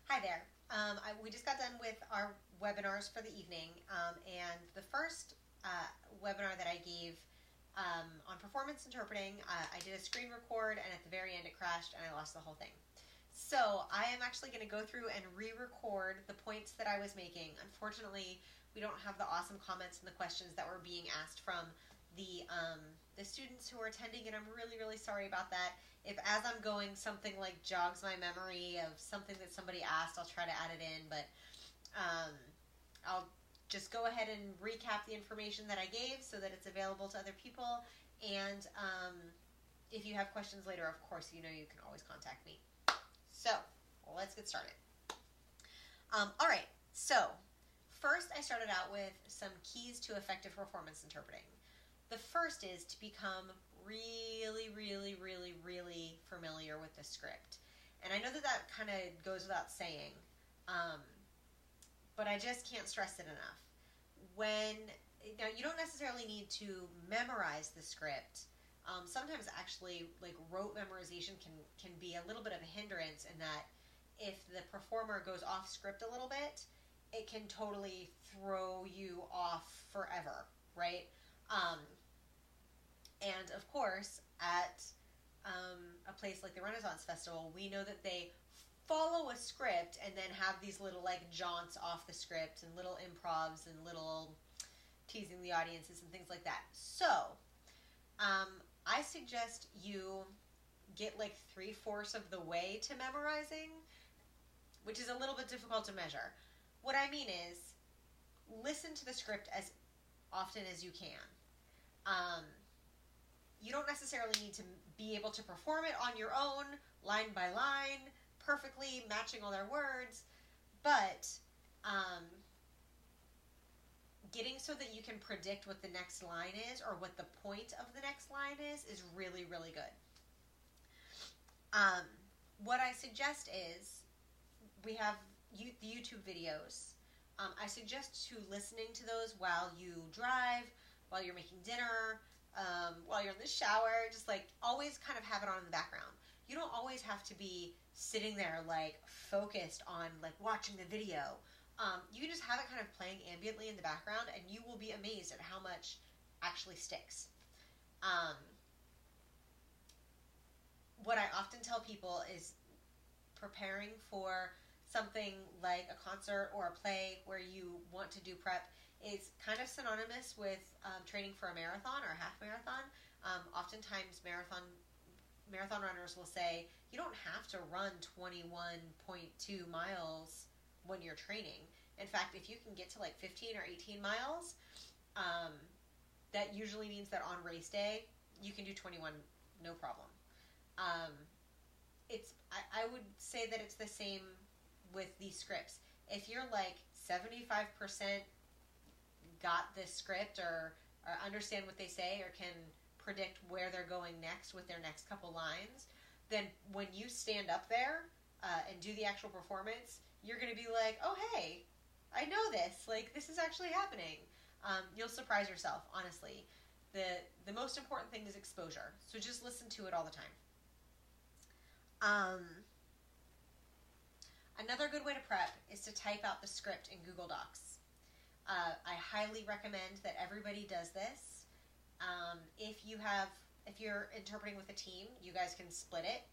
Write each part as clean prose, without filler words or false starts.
Hi there. We just got done with our webinars for the evening, and the first webinar that I gave on performance interpreting, I did a screen record, and at the very end it crashed, and I lost the whole thing. So I am actually going to go through and re-record the points that I was making. Unfortunately, we don't have the awesome comments and the questions that were being asked from the students who are attending, and I'm really, really sorry about that. If as I'm going something like jogs my memory of something that somebody asked, I'll try to add it in, but I'll just go ahead and recap the information that I gave so that it's available to other people, and if you have questions later, of course, you can always contact me. So, let's get started. All right, so first I started out with some keys to effective performance interpreting. The first is to become really, really, really, really familiar with the script. And I know that kind of goes without saying, but I just can't stress it enough. Now, you don't necessarily need to memorize the script. Sometimes actually, like, rote memorization can be a little bit of a hindrance in that if the performer goes off script a little bit, it can totally throw you off forever, right? And of course, at a place like the Renaissance Festival, we know that they follow a script and then have these little like jaunts off the script and little improvs and little teasing the audiences and things like that. So, I suggest you get like 3/4 of the way to memorizing, which is a little bit difficult to measure. What I mean is, listen to the script as often as you can. You don't necessarily need to be able to perform it on your own, line by line, perfectly matching all their words, but getting so that you can predict what the next line is or what the point of the next line is really, really good. What I suggest is, we have the YouTube videos. I suggest to listening to those while you drive, while you're making dinner, while you're in the shower, just like always kind of have it on in the background. You don't always have to be sitting there like focused on like watching the video. You can just have it kind of playing ambiently in the background, and you will be amazed at how much actually sticks. What I often tell people is preparing for something like a concert or a play where you want to do prep is kind of synonymous with training for a marathon or a half marathon. Oftentimes marathon runners will say, you don't have to run 21.2 miles when you're training. In fact, if you can get to like 15 or 18 miles, that usually means that on race day, you can do 21, no problem. I would say that it's the same with these scripts. If you're like 75% got this script or understand what they say or can predict where they're going next with their next couple lines, then when you stand up there and do the actual performance, you're going to be like, oh, hey, I know this. Like, this is actually happening. You'll surprise yourself, honestly. The most important thing is exposure. So just listen to it all the time. Another good way to prep is to type out the script in Google Docs. I highly recommend that everybody does this. If you're interpreting with a team, you guys can split it.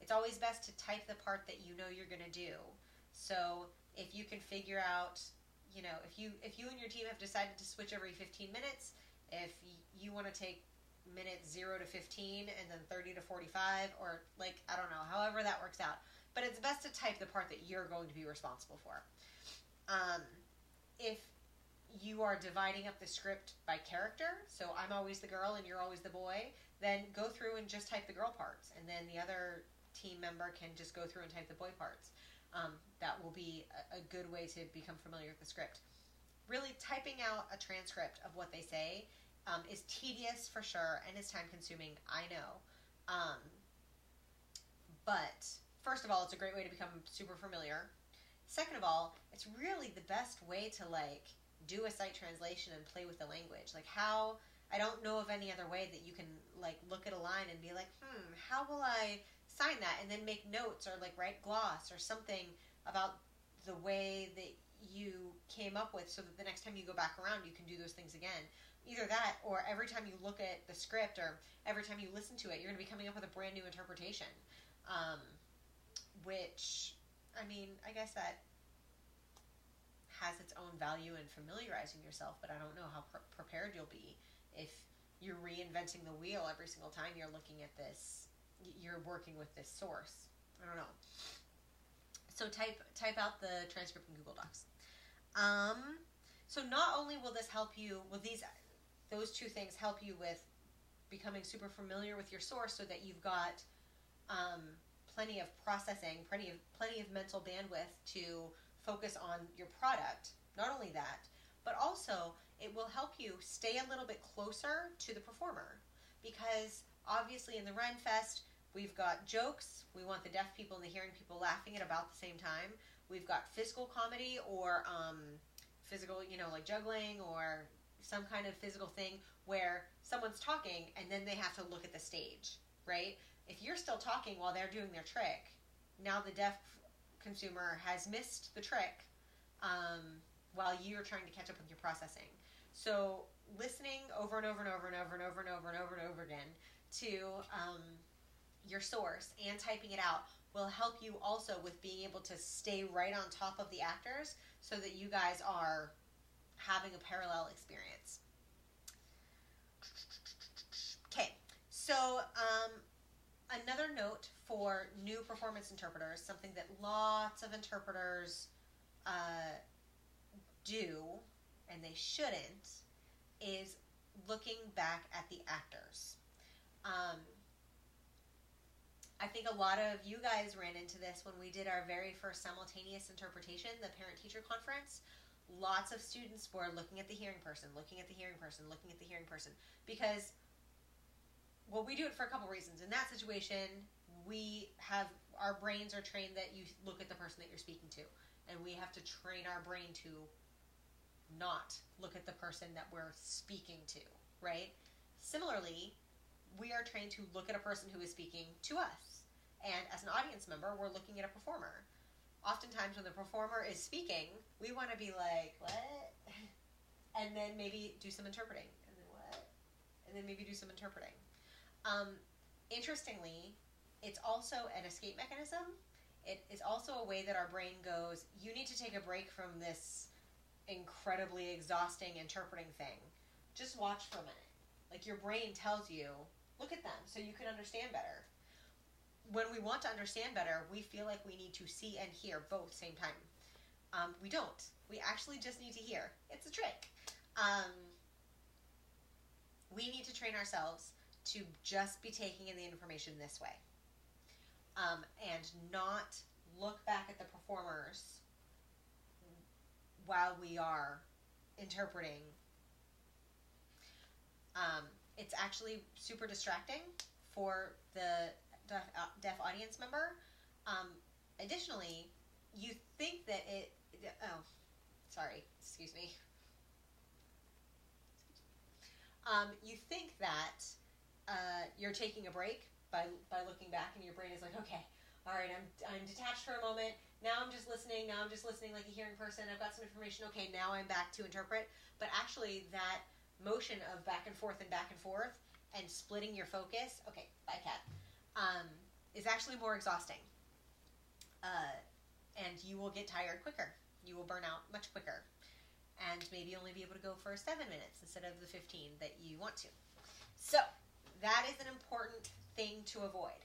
It's always best to type the part that you know you're going to do. So if you can figure out, if you and your team have decided to switch every 15 minutes, if you want to take minutes 0 to 15 and then 30 to 45, or like, I don't know, however that works out. But it's best to type the part that you're going to be responsible for. If you are dividing up the script by character, so I'm always the girl and you're always the boy, then go through and just type the girl parts, and then the other team member can just go through and type the boy parts. That will be a good way to become familiar with the script. Really, typing out a transcript of what they say is tedious for sure, and it's time consuming, I know. But first of all, it's a great way to become super familiar. Second of all, it's really the best way to like do a sight translation and play with the language. Like, I don't know of any other way that you can like look at a line and be like, how will I sign that and then make notes or like write gloss or something about the way that you came up with, so that the next time you go back around you can do those things again. Either that, or every time you look at the script or every time you listen to it, you're going to be coming up with a brand new interpretation. Which, I mean, I guess that has its own value in familiarizing yourself, but I don't know how prepared you'll be if you're reinventing the wheel every single time you're looking at this, you're working with this source. I don't know. So type out the transcript in Google Docs. So not only will this help you, will those two things help you with becoming super familiar with your source, so that you've got plenty of processing, plenty of mental bandwidth to focus on your product. Not only that, but also it will help you stay a little bit closer to the performer, because obviously in the Renfest we've got jokes. We want the deaf people and the hearing people laughing at about the same time. We've got physical comedy, or physical, like juggling or some kind of physical thing where someone's talking and then they have to look at the stage, right? If you're still talking while they're doing their trick, now the deaf consumer has missed the trick while you're trying to catch up with your processing. So listening over and over and over and over and over and over and over and over again to your source and typing it out will help you also with being able to stay right on top of the actors, so that you guys are having a parallel experience. Okay, so another note for new performance interpreters, something that lots of interpreters do, and they shouldn't, is looking back at the actors. I think a lot of you guys ran into this when we did our very first simultaneous interpretation, the parent-teacher conference. Lots of students were looking at the hearing person, looking at the hearing person, looking at the hearing person, because, well, we do it for a couple reasons. In that situation, our brains are trained that you look at the person that you're speaking to, and we have to train our brain to not look at the person that we're speaking to, right? Similarly, we are trained to look at a person who is speaking to us. And as an audience member, we're looking at a performer. Oftentimes when the performer is speaking, we want to be like, what? And then maybe do some interpreting. And then what? And then maybe do some interpreting. Interestingly, it's also an escape mechanism. It is also a way that our brain goes, you need to take a break from this incredibly exhausting interpreting thing. Just watch for a minute. Like, your brain tells you, look at them so you can understand better. When we want to understand better, we feel like we need to see and hear both same time. We don't. We actually just need to hear. It's a trick. We need to train ourselves to just be taking in the information this way. And not look back at the performers while we are interpreting. It's actually super distracting for the deaf audience member. Additionally, you think that excuse me. You think that you're taking a break by looking back, and your brain is like, okay, all right, I'm detached for a moment. Now I'm just listening. Now I'm just listening like a hearing person. I've got some information. Okay, now I'm back to interpret. But actually, that motion of back and forth and splitting your focus, okay, bye cat, is actually more exhausting. And you will get tired quicker. You will burn out much quicker. And maybe only be able to go for 7 minutes instead of the 15 that you want to. So, that is an important thing to avoid.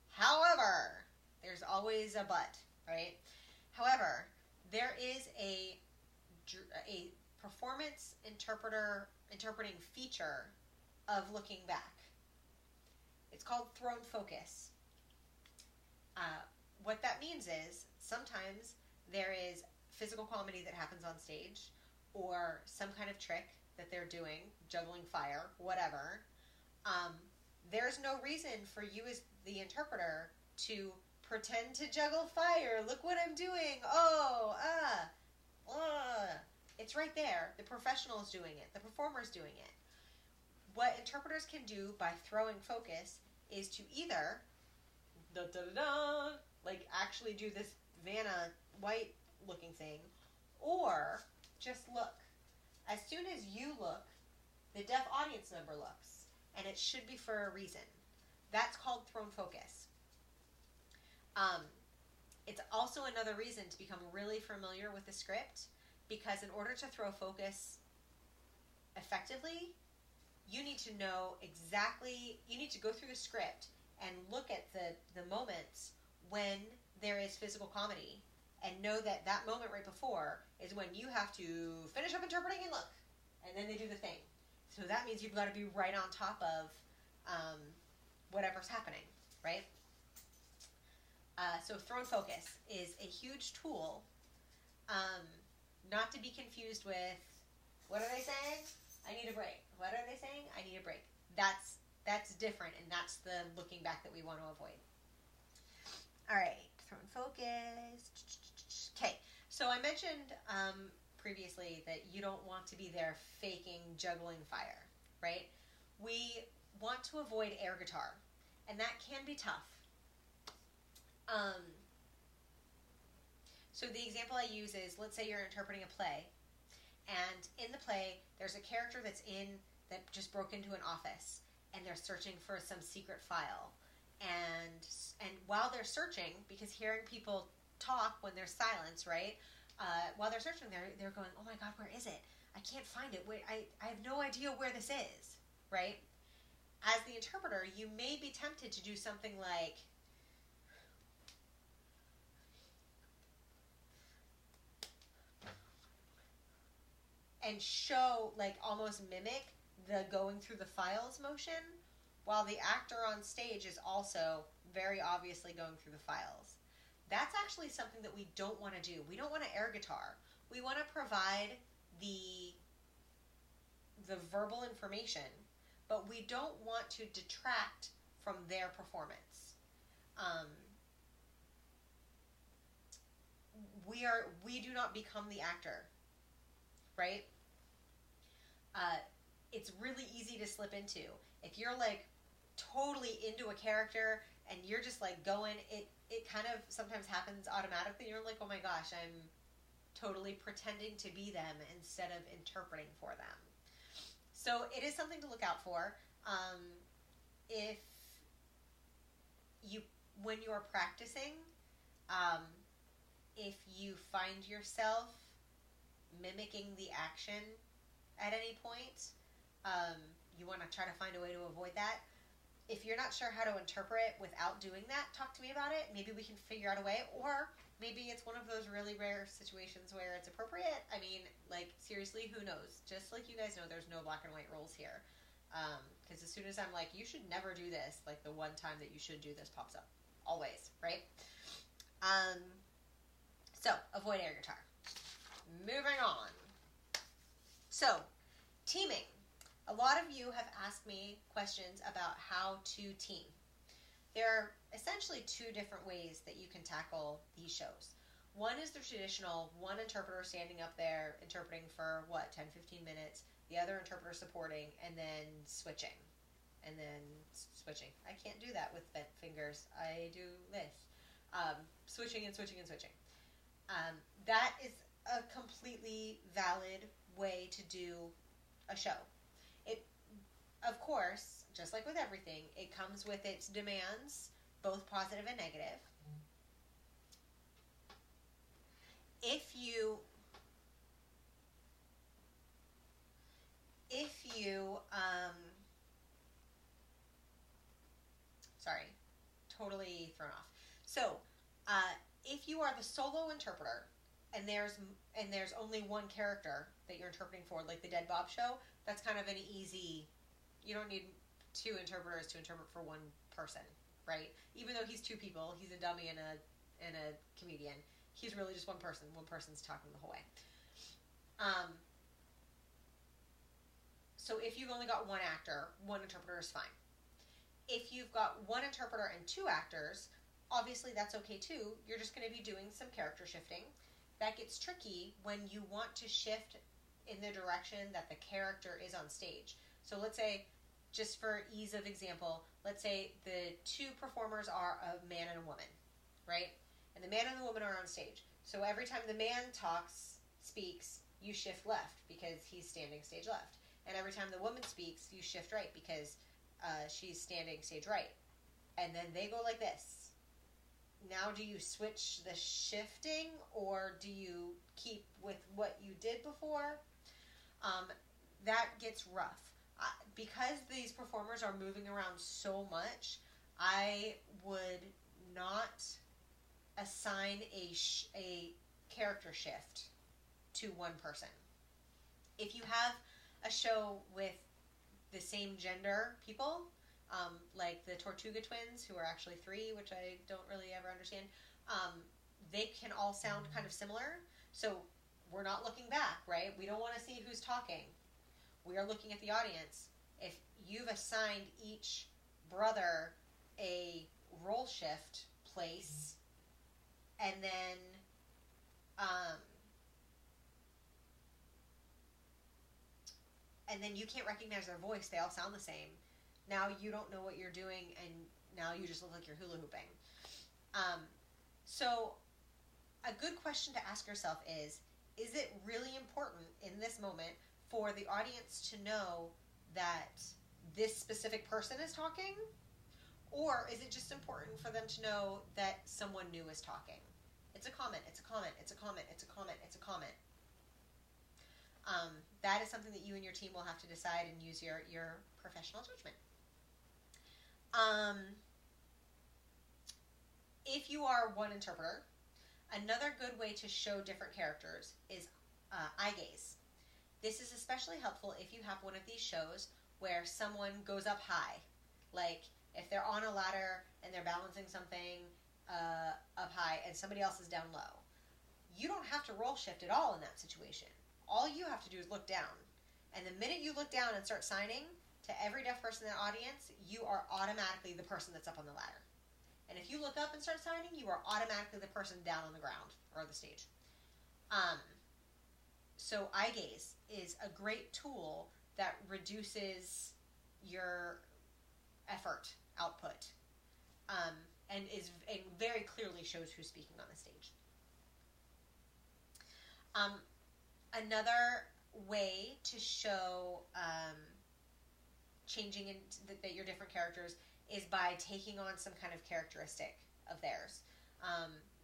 However, there's always a but, right? However, there is a performance interpreting feature of looking back. It's called thrown focus. What that means is sometimes there is physical comedy that happens on stage, or some kind of trick that they're doing, juggling fire, whatever. There's no reason for you as the interpreter to pretend to juggle fire. Look what I'm doing. It's right there. The professional is doing it. The performer is doing it. What interpreters can do by throwing focus is to either da da da da, like actually do this Vanna White looking thing, or just look. As soon as you look, the deaf audience member looks, and it should be for a reason. That's called thrown focus. It's also another reason to become really familiar with the script, because in order to throw focus effectively, you need to know exactly, you need to go through the script and look at the moments when there is physical comedy, and know that that moment right before is when you have to finish up interpreting and look, and then they do the thing. So that means you've got to be right on top of whatever's happening, right? So thrown focus is a huge tool, not to be confused with, what are they saying? I need a break. What are they saying? I need a break. That's different, and that's the looking back that we want to avoid. All right, thrown focus. Okay, so I mentioned previously that you don't want to be there faking juggling fire, right? We want to avoid air guitar, and that can be tough. So the example I use is, let's say you're interpreting a play, and in the play there's a character that just broke into an office, and they're searching for some secret file, and while they're searching, because hearing people talk when there's silence, right? While they're searching, they're going, oh my God, where is it? I can't find it. Wait, I have no idea where this is, right? As the interpreter, you may be tempted to do something like, and show, like almost mimic the going through the files motion, while the actor on stage is also very obviously going through the files. That's actually something that we don't want to do. We don't want to air guitar. We want to provide the verbal information, but we don't want to detract from their performance. We do not become the actor, right? It's really easy to slip into. If you're like totally into a character and you're just like going, it kind of sometimes happens automatically. You're like, oh my gosh, I'm totally pretending to be them instead of interpreting for them. So it is something to look out for. If you, when you are practicing, if you find yourself mimicking the action at any point, you want to try to find a way to avoid that. If you're not sure how to interpret without doing that, talk to me about it. Maybe we can figure out a way, or maybe it's one of those really rare situations where it's appropriate. I mean, like, seriously, who knows? Just like you guys know, there's no black and white rules here. Because as soon as I'm like, you should never do this, like the one time that you should do this pops up. Always, right? So, avoid air guitar. Moving on. So, teaming. A lot of you have asked me questions about how to team. There are essentially two different ways that you can tackle these shows. One is the traditional, one interpreter standing up there interpreting for, 10-15 minutes, the other interpreter supporting, and then switching. And then switching. I can't do that with bent fingers. I do this. Switching and switching and switching. That is a completely valid way to do a show. Of course, just like with everything, it comes with its demands, both positive and negative. If you sorry, totally thrown off. So, if you are the solo interpreter, and there's only one character that you're interpreting for, like the Dead Bob show, that's kind of an easy. You don't need two interpreters to interpret for one person, right? Even though he's two people, he's a dummy and a comedian. He's really just one person. One person's talking the whole way. So if you've only got one actor, one interpreter is fine. If you've got one interpreter and two actors, obviously that's okay too. You're just going to be doing some character shifting. That gets tricky when you want to shift in the direction that the character is on stage. So let's say, just for ease of example, let's say the two performers are a man and a woman, right? And the man and the woman are on stage. So every time the man speaks, you shift left because he's standing stage left. And every time the woman speaks, you shift right because she's standing stage right. And then they go like this. Now, do you switch the shifting, or do you keep with what you did before? That gets rough. Because these performers are moving around so much, I would not assign a character shift to one person. If you have a show with the same gender people, like the Tortuga twins, who are actually 3, which I don't really ever understand, they can all sound kind of similar. So we're not looking back, right? We don't want to see who's talking. We are looking at the audience. If you've assigned each brother a role shift place, and then you can't recognize their voice, they all sound the same. Now you don't know what you're doing, and now you just look like you're hula hooping. So a good question to ask yourself is it really important in this moment for the audience to know that this specific person is talking? Or is it just important for them to know that someone new is talking? It's a comment, it's a comment, it's a comment, it's a comment, it's a comment. That is something that you and your team will have to decide and use your professional judgment. If you are one interpreter, another good way to show different characters is eye gaze. This is especially helpful if you have one of these shows where someone goes up high. Like if they're on a ladder and they're balancing something up high and somebody else is down low. You don't have to roll shift at all in that situation. All you have to do is look down. And the minute you look down and start signing, to every deaf person in the audience, you are automatically the person that's up on the ladder. And if you look up and start signing, you are automatically the person down on the ground or the stage. So eye gaze is a great tool that reduces your effort output, and very clearly shows who's speaking on the stage. Another way to show changing that you're different characters is by taking on some kind of characteristic of theirs.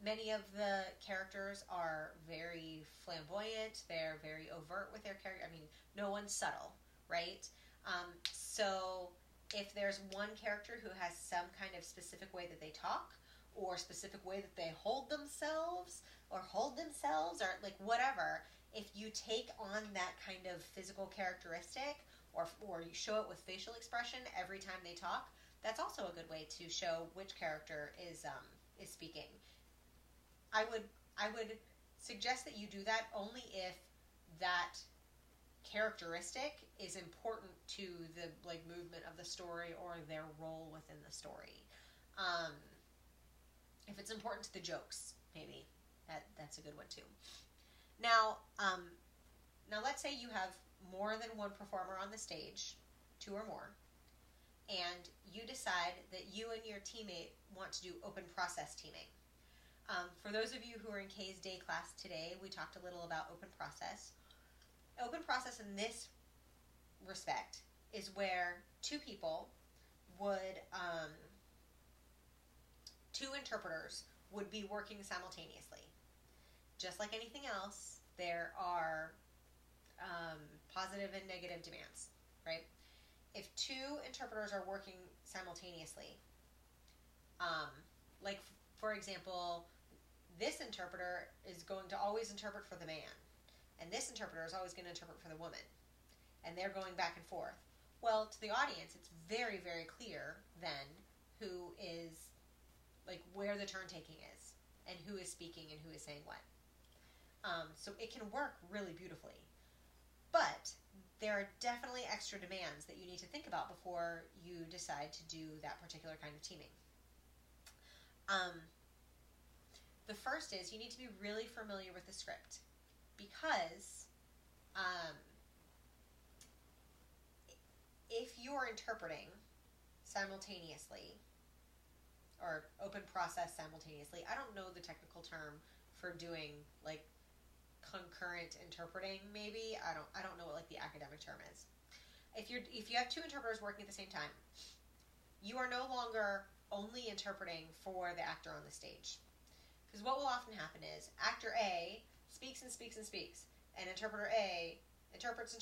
Many of the characters are very flamboyant. They're very overt with their character. I mean, no one's subtle, right? So if there's one character who has some kind of specific way that they talk, or specific way that they hold themselves, or like whatever, if you take on that kind of physical characteristic, or you show it with facial expression every time they talk, that's also a good way to show which character is speaking. I would suggest that you do that only if that characteristic is important to the movement of the story or their role within the story. If it's important to the jokes, maybe that's a good one too. Now let's say you have more than one performer on the stage, 2 or more, and you decide that you and your teammate want to do open process teaming. For those of you who are in Kay's day class today, we talked a little about open process. Open process in this respect is where 2 people would, 2 interpreters would be working simultaneously. Just like anything else, there are positive and negative demands, right? If 2 interpreters are working simultaneously, for example, this interpreter is going to always interpret for the man, and this interpreter is always going to interpret for the woman, and they're going back and forth. Well, to the audience, it's very, very clear then who is, where the turn taking is, and who is speaking and who is saying what. So it can work really beautifully. But there are definitely extra demands that you need to think about before you decide to do that particular kind of teaming. The first is you need to be really familiar with the script, because if you're interpreting simultaneously, or open process simultaneously, I don't know the technical term for doing like concurrent interpreting. Maybe I don't know what like the academic term is. If you have two interpreters working at the same time, you are no longer only interpreting for the actor on the stage. Because what will often happen is actor A speaks and speaks and speaks, and interpreter A interprets.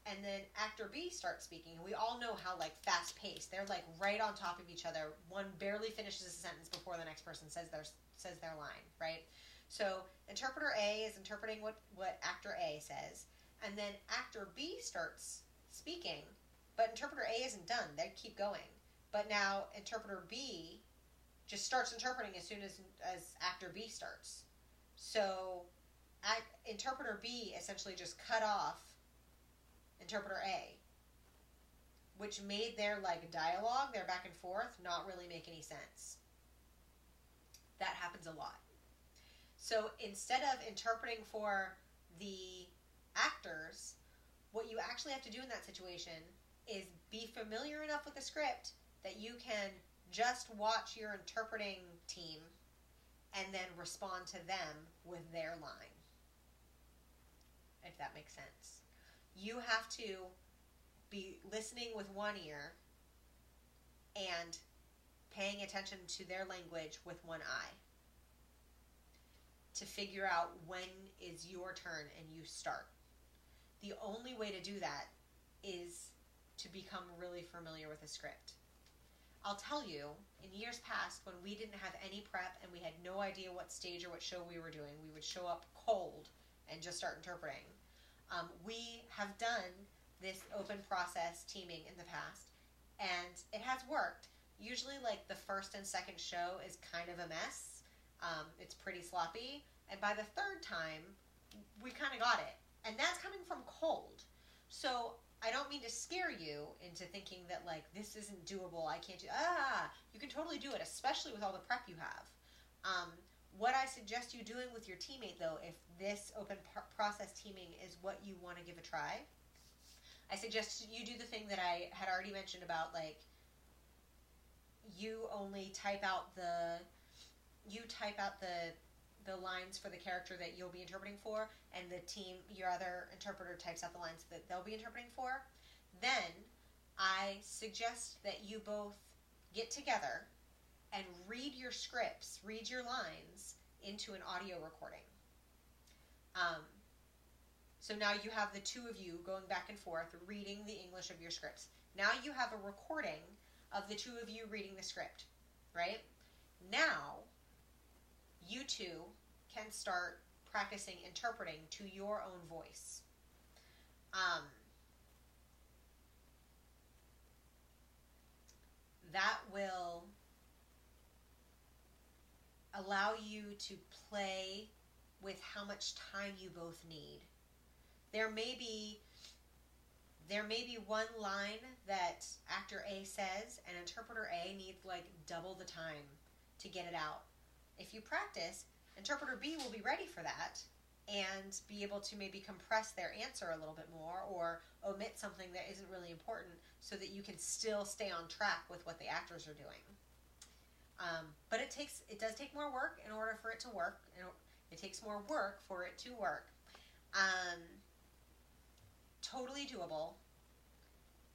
And then actor B starts speaking, and we all know how like fast paced. They're like right on top of each other. One barely finishes a sentence before the next person says their line, right? So interpreter A is interpreting what actor A says, and then actor B starts speaking, but interpreter A isn't done. They keep going. But now interpreter B just starts interpreting as soon as actor B starts. So interpreter B essentially just cut off interpreter A, which made their like dialogue, their back and forth, not really make any sense. That happens a lot. So instead of interpreting for the actors, what you actually have to do in that situation is be familiar enough with the script that you can just watch your interpreting team and then respond to them with their line. If that makes sense. You have to be listening with one ear and paying attention to their language with one eye to figure out when is your turn and you start. The only way to do that is to become really familiar with the script. I'll tell you, in years past, when we didn't have any prep and we had no idea what stage or what show we were doing, we would show up cold and just start interpreting. We have done this open process teaming in the past, and it has worked. Usually, like, the first and second show is kind of a mess. It's pretty sloppy. And by the third time, we kind of got it. And that's coming from cold. So I don't mean to scare you into thinking that, like, this isn't doable, I can't do you can totally do it, especially with all the prep you have. What I suggest you doing with your teammate, though, if this open process teaming is what you want to give a try, I suggest you do the thing that I had already mentioned about, like, you only type out the lines for the character that you'll be interpreting for, and the team, your other interpreter, types out the lines that they'll be interpreting for. Then I suggest that you both get together and read your scripts, read your lines into an audio recording. So now you have the two of you going back and forth reading the English of your scripts. Now you have a recording of the two of you reading the script, right? Now you two can start practicing interpreting to your own voice. That will allow you to play with how much time you both need. There may be one line that actor A says and interpreter A needs like double the time to get it out. If you practice, interpreter B will be ready for that and be able to maybe compress their answer a little bit more or omit something that isn't really important so that you can still stay on track with what the actors are doing. But it does take more work in order for it to work. It takes more work for it to work. Totally doable,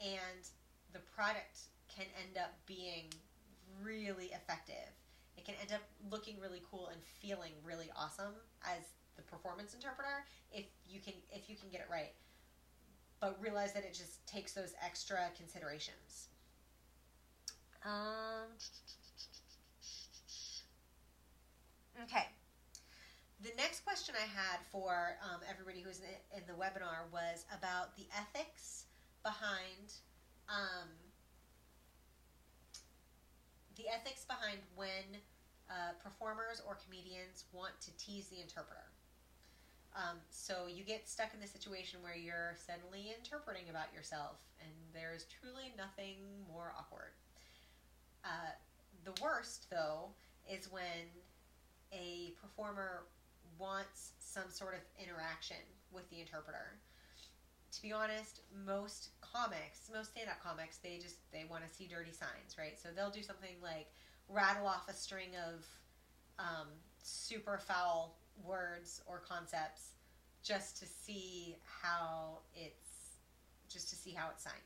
and the product can end up being really effective. It can end up looking really cool and feeling really awesome as the performance interpreter if you can get it right. But realize that it just takes those extra considerations. Okay. The next question I had for everybody who was in the webinar was about the ethics behind when performers or comedians want to tease the interpreter. So you get stuck in the situation where you're suddenly interpreting about yourself, and there's truly nothing more awkward. The worst, though, is when a performer wants some sort of interaction with the interpreter. to be honest, most stand-up comics, they want to see dirty signs, right? So they'll do something like rattle off a string of super foul words or concepts just to see how it's signed.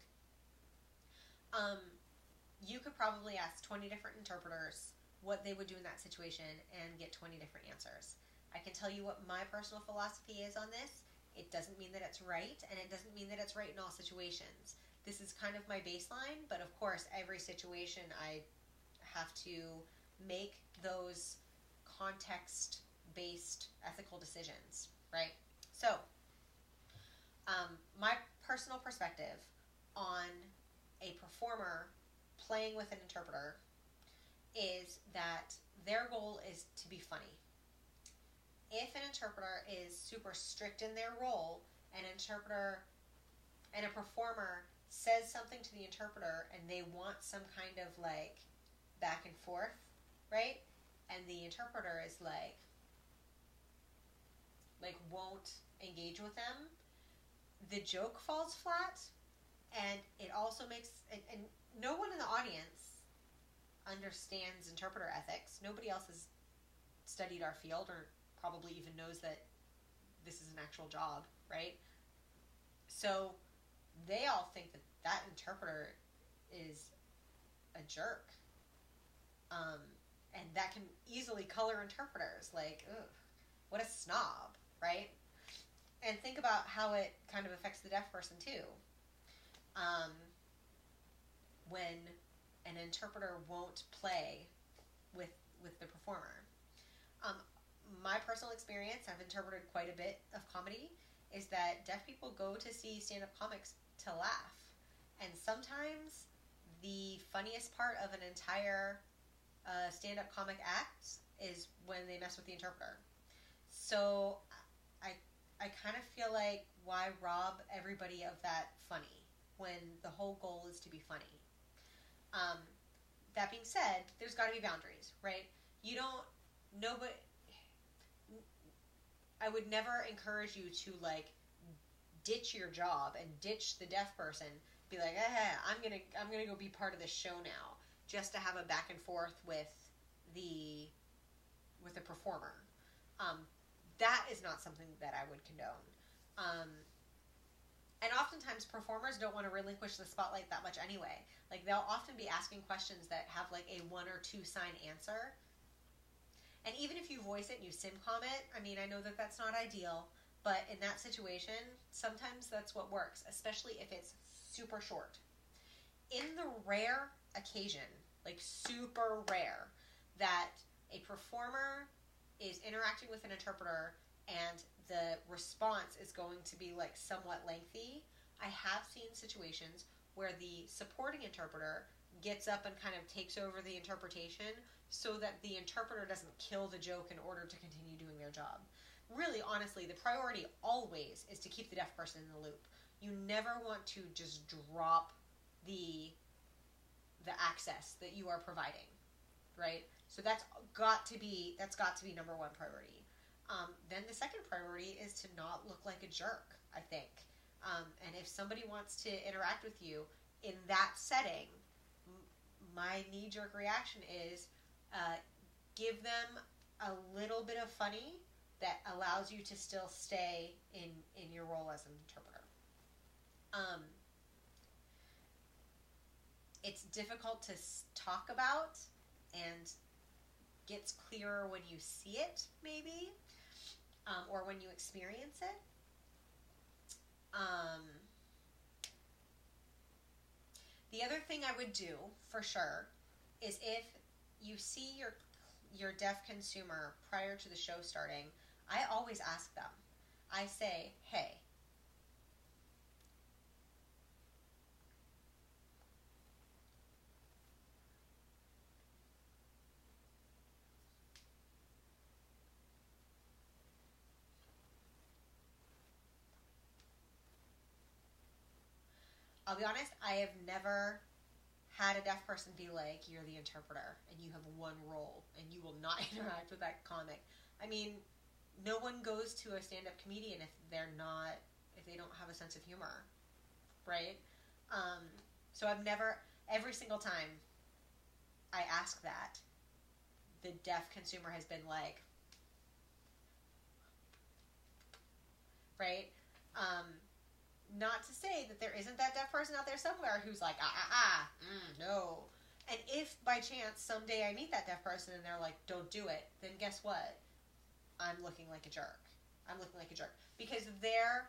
You could probably ask 20 different interpreters what they would do in that situation and get 20 different answers. I can tell you what my personal philosophy is on this. It doesn't mean that it's right, and it doesn't mean that it's right in all situations. This is kind of my baseline, but of course, every situation I have to make those context-based ethical decisions, right? So, my personal perspective on a performer playing with an interpreter is that their goal is to be funny. If an interpreter is super strict in their role, an interpreter and a performer says something to the interpreter and they want some kind of like back and forth, right? And the interpreter is like won't engage with them, the joke falls flat, and it also makes, and no one in the audience understands interpreter ethics. Nobody else has studied our field or probably even knows that this is an actual job, right? So they all think that that interpreter is a jerk. And that can easily color interpreters, like, ugh, what a snob, right? And think about how it kind of affects the deaf person too. When an interpreter won't play with the performer. My personal experience, I've interpreted quite a bit of comedy, is that deaf people go to see stand-up comics to laugh. And sometimes the funniest part of an entire stand-up comic act is when they mess with the interpreter. So I kind of feel like, why rob everybody of that funny when the whole goal is to be funny? That being said, there's got to be boundaries, right? I would never encourage you to like ditch your job and ditch the deaf person. Be like, I'm gonna go be part of this show now, just to have a back and forth with the performer. That is not something that I would condone. And oftentimes performers don't want to relinquish the spotlight that much anyway. Like, they'll often be asking questions that have like a 1 or 2 sign answer. And even if you voice it and you simcom it, I mean, I know that that's not ideal, but in that situation, sometimes that's what works, especially if it's super short. In the rare occasion, like super rare, that a performer is interacting with an interpreter and the response is going to be like somewhat lengthy, I have seen situations where the supporting interpreter gets up and kind of takes over the interpretation so that the interpreter doesn't kill the joke in order to continue doing their job. Really, honestly, the priority always is to keep the deaf person in the loop. You never want to just drop the access that you are providing, right? So that's got to be number one priority. Then the second priority is to not look like a jerk, I think. And if somebody wants to interact with you in that setting, my knee-jerk reaction is give them a little bit of funny that allows you to still stay in your role as an interpreter. It's difficult to talk about and gets clearer when you see it, maybe, or when you experience it. The other thing I would do, for sure, is if you see your deaf consumer prior to the show starting, I always ask them. I say, hey, I'll be honest, I have never had a deaf person be like, you're the interpreter and you have one role and you will not interact with that comic. I mean, no one goes to a stand-up comedian if they're not if they don't have a sense of humor, right? So I've never, every single time I ask that, the deaf consumer has been like, right? Not to say that there isn't that deaf person out there somewhere who's like, no. And if by chance someday I meet that deaf person and they're like, don't do it, then guess what? I'm looking like a jerk. I'm looking like a jerk. Because their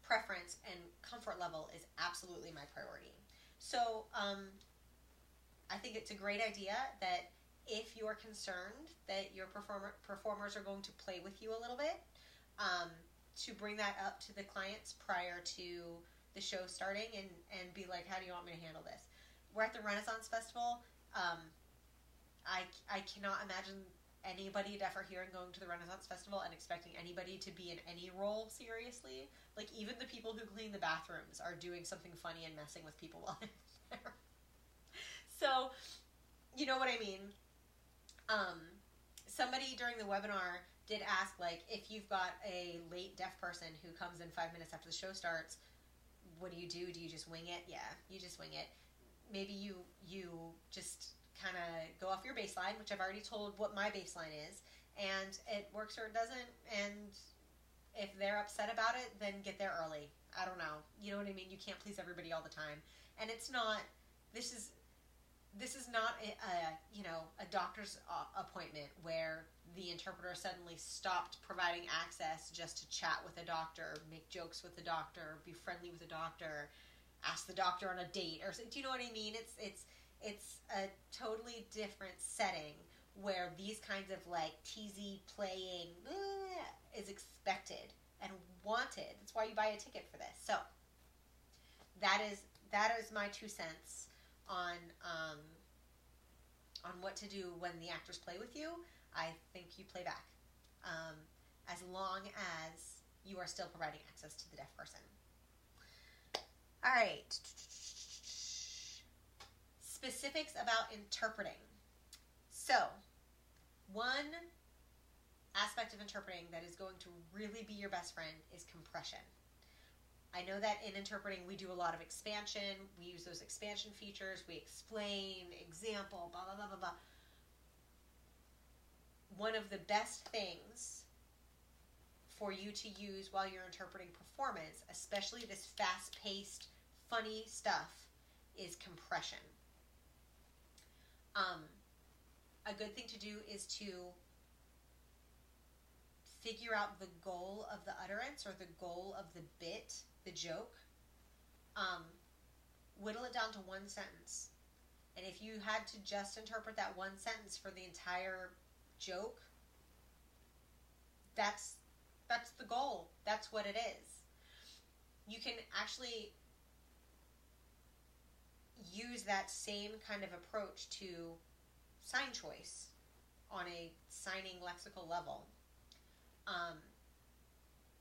preference and comfort level is absolutely my priority. So I think it's a great idea that if you're concerned that your performers are going to play with you a little bit, to bring that up to the clients prior to the show starting and be like, how do you want me to handle this? We're at the Renaissance Festival. I cannot imagine anybody deaf or hearing going to the Renaissance Festival and expecting anybody to be in any role seriously. Like, even the people who clean the bathrooms are doing something funny and messing with people while they're there. So, you know what I mean? Somebody during the webinar did ask, like, if you've got a late deaf person who comes in 5 minutes after the show starts, what do? Do you just wing it? Yeah, you just wing it. Maybe you just kind of go off your baseline, which I've already told what my baseline is, and it works or it doesn't, and if they're upset about it, then get there early. I don't know. You know what I mean? You can't please everybody all the time. And it's not, this is not a doctor's appointment where the interpreter suddenly stopped providing access just to chat with a doctor, make jokes with the doctor, be friendly with the doctor, ask the doctor on a date, or do you know what I mean? It's a totally different setting where these kinds of like teasy playing is expected and wanted. That's why you buy a ticket for this. So that is my 2 cents on what to do when the actors play with you. I think you play back, as long as you are still providing access to the deaf person. All right. Specifics about interpreting. So, one aspect of interpreting that is going to really be your best friend is compression. I know that in interpreting we do a lot of expansion. We use those expansion features. We explain, example, blah, blah, blah, blah, blah. One of the best things for you to use while you're interpreting performance, especially this fast-paced, funny stuff, is compression. A good thing to do is to figure out the goal of the utterance or the goal of the bit, the joke. Whittle it down to one sentence. And if you had to just interpret that one sentence for the entire joke, that's the goal. That's what it is. You can actually use that same kind of approach to sign choice on a signing lexical level.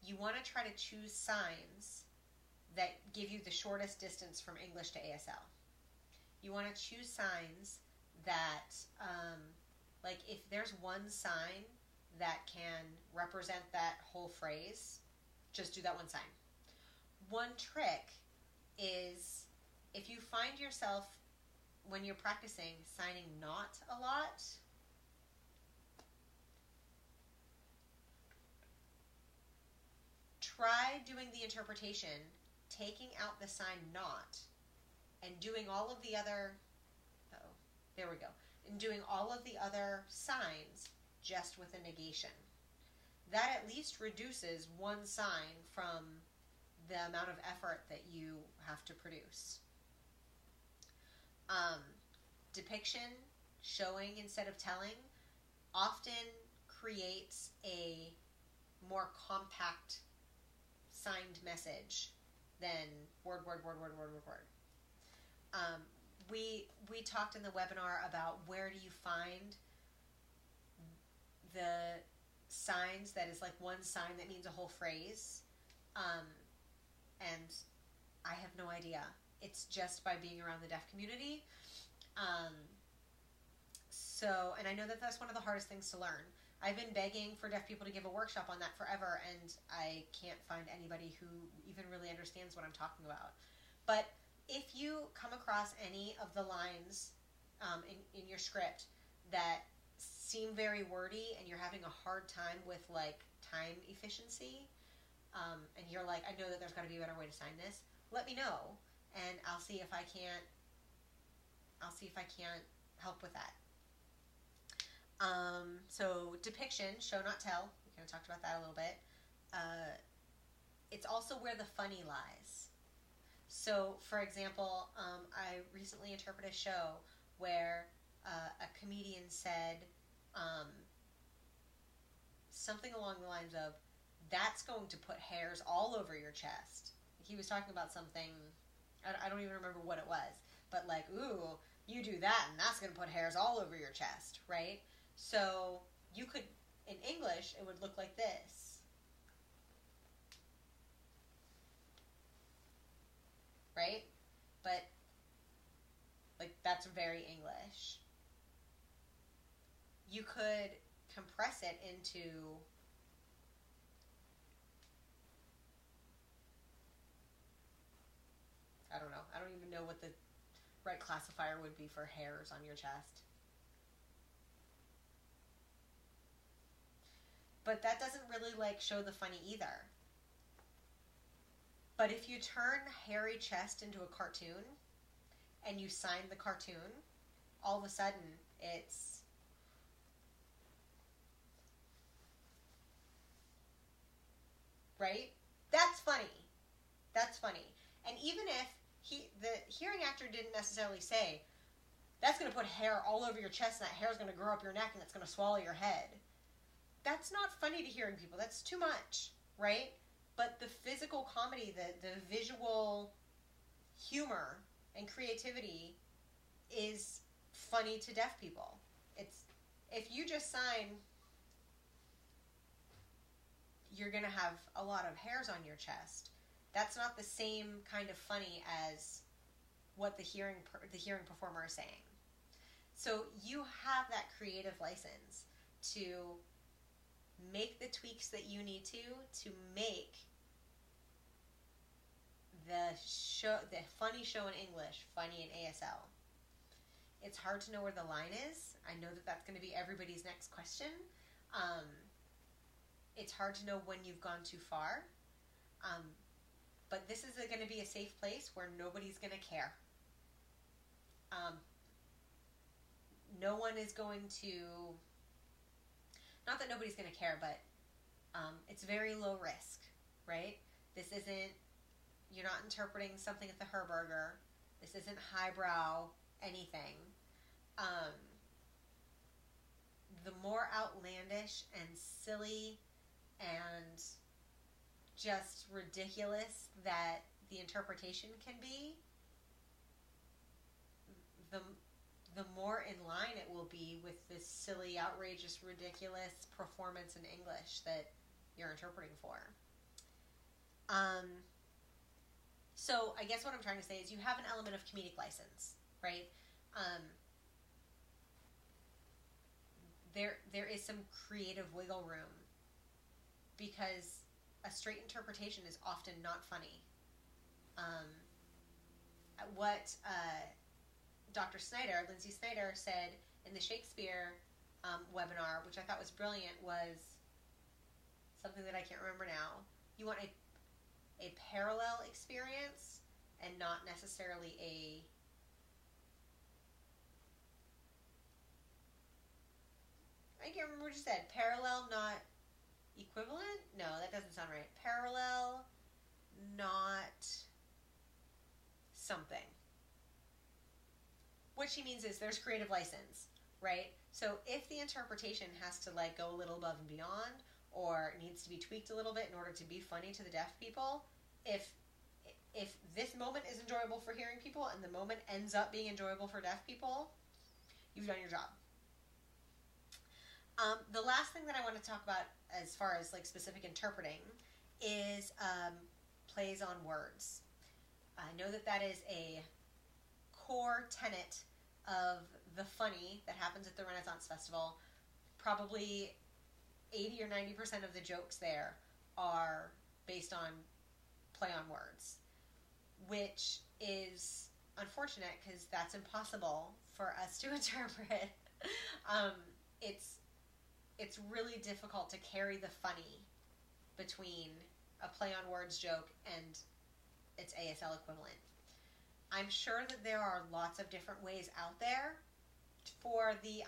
You want to try to choose signs that give you the shortest distance from English to ASL. You want to choose signs that, like if there's one sign that can represent that whole phrase, just do that one sign. One trick is if you find yourself, when you're practicing, signing not a lot, try doing the interpretation, taking out the sign not, and doing all of the other, and doing all of the other signs just with a negation. That at least reduces one sign from the amount of effort that you have to produce. Depiction, showing instead of telling, often creates a more compact signed message than word. We talked in the webinar about where do you find the signs that is like one sign that means a whole phrase, and I have no idea. It's just by being around the deaf community. And I know that that's one of the hardest things to learn. I've been begging for deaf people to give a workshop on that forever, and I can't find anybody who even really understands what I'm talking about. But if you come across any of the lines in your script that seem very wordy and you're having a hard time with like time efficiency, and you're like, I know that there's got to be a better way to sign this, let me know, and I'll see if I can't help with that. So depiction, show not tell. We kind of talked about that a little bit. It's also where the funny lies. So, for example, I recently interpreted a show where a comedian said something along the lines of, "That's going to put hairs all over your chest." He was talking about something, I don't even remember what it was, but like, ooh, you do that and that's going to put hairs all over your chest, right? So you could, in English, it would look like this, right? But like, that's very English. You could compress it into I don't know. I don't even know what the right classifier would be for hairs on your chest. But that doesn't really like show the funny either. But if you turn hairy chest into a cartoon and you sign the cartoon, all of a sudden it's right? That's funny. That's funny. And even if the hearing actor didn't necessarily say, that's going to put hair all over your chest and that hair is going to grow up your neck and it's going to swallow your head. That's not funny to hearing people. That's too much, right? But the physical comedy, the visual humor and creativity is funny to deaf people. It's, if you just sign, you're going to have a lot of hairs on your chest. That's not the same kind of funny as what the hearing performer is saying. So you have that creative license to make the tweaks that you need to make the funny show in English funny in ASL. It's hard to know where the line is. I know that that's going to be everybody's next question. It's hard to know when you've gone too far. But this is going to be a safe place where nobody's going to care. No one is going to, not that nobody's going to care, but it's very low risk, right? This isn't, you're not interpreting something at the Herberger. This isn't highbrow anything. The more outlandish and silly and just ridiculous that the interpretation can be, the more in line it will be with this silly, outrageous, ridiculous performance in English that you're interpreting for. So I guess what I'm trying to say is you have an element of comedic license, right? There is some creative wiggle room because a straight interpretation is often not funny. What Dr. Snyder, Lindsay Snyder, said in the Shakespeare webinar, which I thought was brilliant, was something that I can't remember now. You want a parallel experience and not necessarily a I can't remember what you said. Parallel, not equivalent? No, that doesn't sound right. Parallel, not something. What she means is there's creative license, right? So if the interpretation has to like go a little above and beyond or needs to be tweaked a little bit in order to be funny to the deaf people, if this moment is enjoyable for hearing people and the moment ends up being enjoyable for deaf people, you've done your job. The last thing that I want to talk about as far as like specific interpreting is plays on words. I know that is a core tenet of the funny that happens at the Renaissance Festival. Probably 80 or 90% of the jokes there are based on play on words, which is unfortunate because that's impossible for us to interpret. It's really difficult to carry the funny between a play on words joke and its ASL equivalent. I'm sure that there are lots of different ways out there for the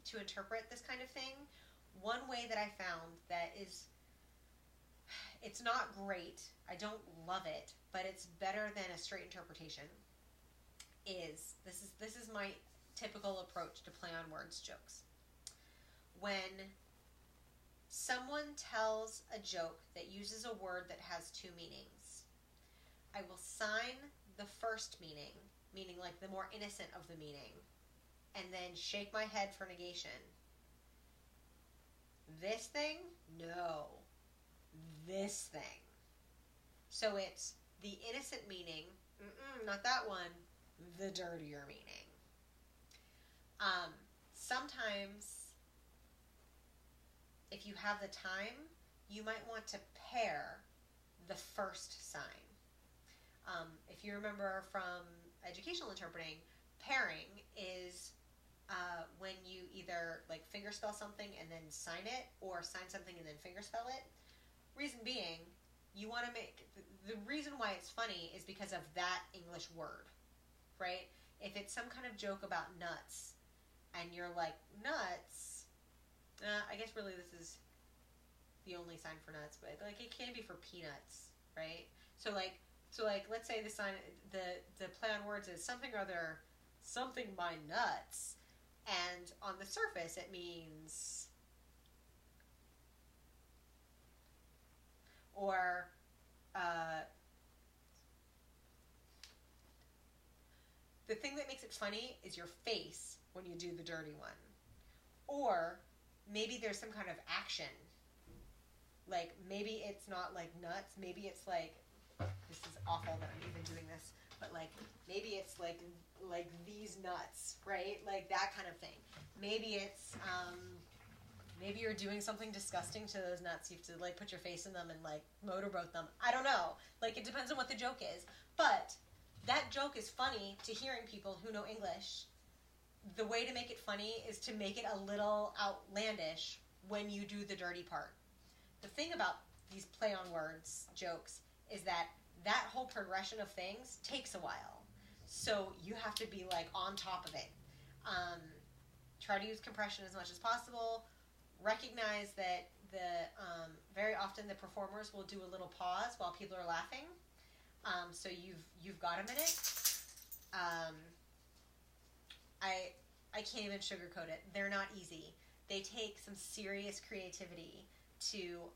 to interpret this kind of thing. One way that I found that is, it's not great, I don't love it, but it's better than a straight interpretation, is this is my typical approach to play on words jokes. When someone tells a joke that uses a word that has two meanings, I will sign the first meaning, meaning like the more innocent of the meaning, and then shake my head for negation. This thing? No. This thing. So it's the innocent meaning, not that one, the dirtier meaning. Sometimes, if you have the time, you might want to pair the first sign. If you remember from educational interpreting, pairing is when you either like fingerspell something and then sign it, or sign something and then fingerspell it. Reason being, you want to make, the reason why it's funny is because of that English word, right? If it's some kind of joke about nuts, and you're like, nuts, I guess really this is the only sign for nuts, but like it can be for peanuts, right? So like let's say the sign, the play on words is something or other, something by nuts, and on the surface it means, or the thing that makes it funny is your face when you do the dirty one. Or maybe there's some kind of action. Like, maybe it's not like nuts. Maybe it's like, this is awful that I'm even doing this, but like, maybe it's like these nuts, right? Like that kind of thing. Maybe it's, maybe you're doing something disgusting to those nuts. You have to like put your face in them and like motorboat them. I don't know. Like, it depends on what the joke is. But that joke is funny to hearing people who know English. The way to make it funny is to make it a little outlandish when you do the dirty part. The thing about these play on words jokes is that whole progression of things takes a while. So you have to be like on top of it. Try to use compression as much as possible. Recognize that very often the performers will do a little pause while people are laughing. So you've got a minute. I can't even sugarcoat it. They're not easy. They take some serious creativity to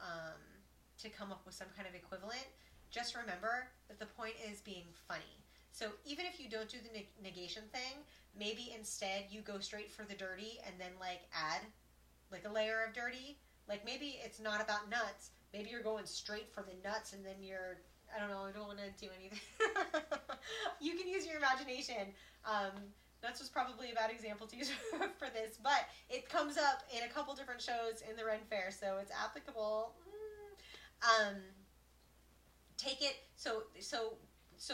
come up with some kind of equivalent. Just remember that the point is being funny. So even if you don't do the negation thing, maybe instead you go straight for the dirty and then like add like a layer of dirty. Like maybe it's not about nuts. Maybe you're going straight for the nuts and then you're, I don't know, I don't want to do anything. You can use your imagination. Nuts was probably a bad example to use for this, but it comes up in a couple different shows in the Ren Fair, so it's applicable. Take it, so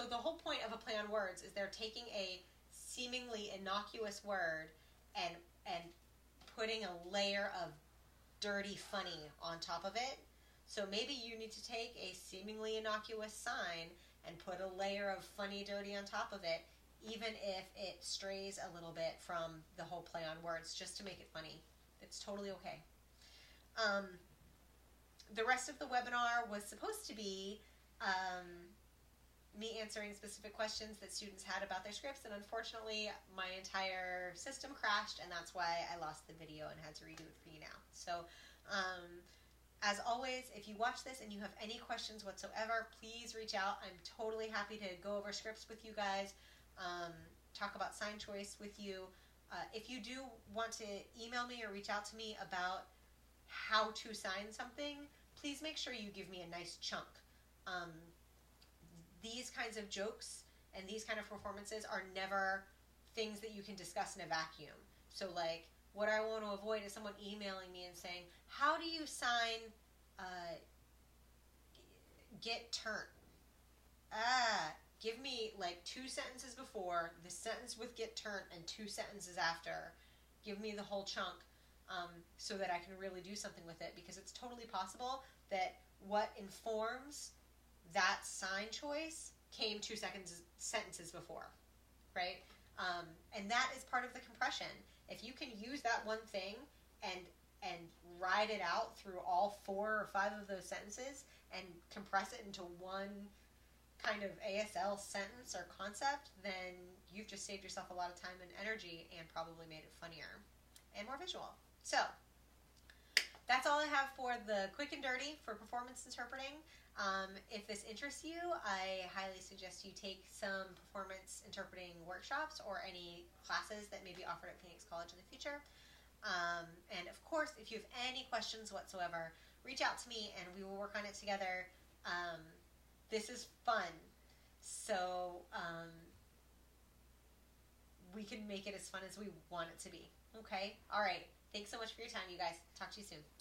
the whole point of a play on words is they're taking a seemingly innocuous word and putting a layer of dirty funny on top of it. So maybe you need to take a seemingly innocuous sign and put a layer of funny dirty on top of it, even if it strays a little bit from the whole play on words, just to make it funny. It's totally okay. The rest of the webinar was supposed to be me answering specific questions that students had about their scripts, and unfortunately my entire system crashed, and that's why I lost the video and had to redo it for you now. So as always, if you watch this and you have any questions whatsoever, please reach out. I'm totally happy to go over scripts with you guys, talk about sign choice with you. If you do want to email me or reach out to me about how to sign something, please make sure you give me a nice chunk. These kinds of jokes and these kind of performances are never things that you can discuss in a vacuum. So like, What I want to avoid is someone emailing me and saying, how do you sign get turn? Give me like 2 sentences before, the sentence with get turn, and 2 sentences after. Give me the whole chunk, so that I can really do something with it, because it's totally possible that what informs that sign choice came 2 sentences before, right? And that is part of the compression. If you can use that one thing and ride it out through all 4 or 5 of those sentences and compress it into one kind of ASL sentence or concept, then you've just saved yourself a lot of time and energy and probably made it funnier and more visual. So that's all I have for the quick and dirty for performance interpreting. If this interests you, I highly suggest you take some performance interpreting workshops or any classes that may be offered at Phoenix College in the future. And of course, if you have any questions whatsoever, reach out to me and we will work on it together. This is fun, so we can make it as fun as we want it to be. Okay? All right. Thanks so much for your time, you guys. Talk to you soon.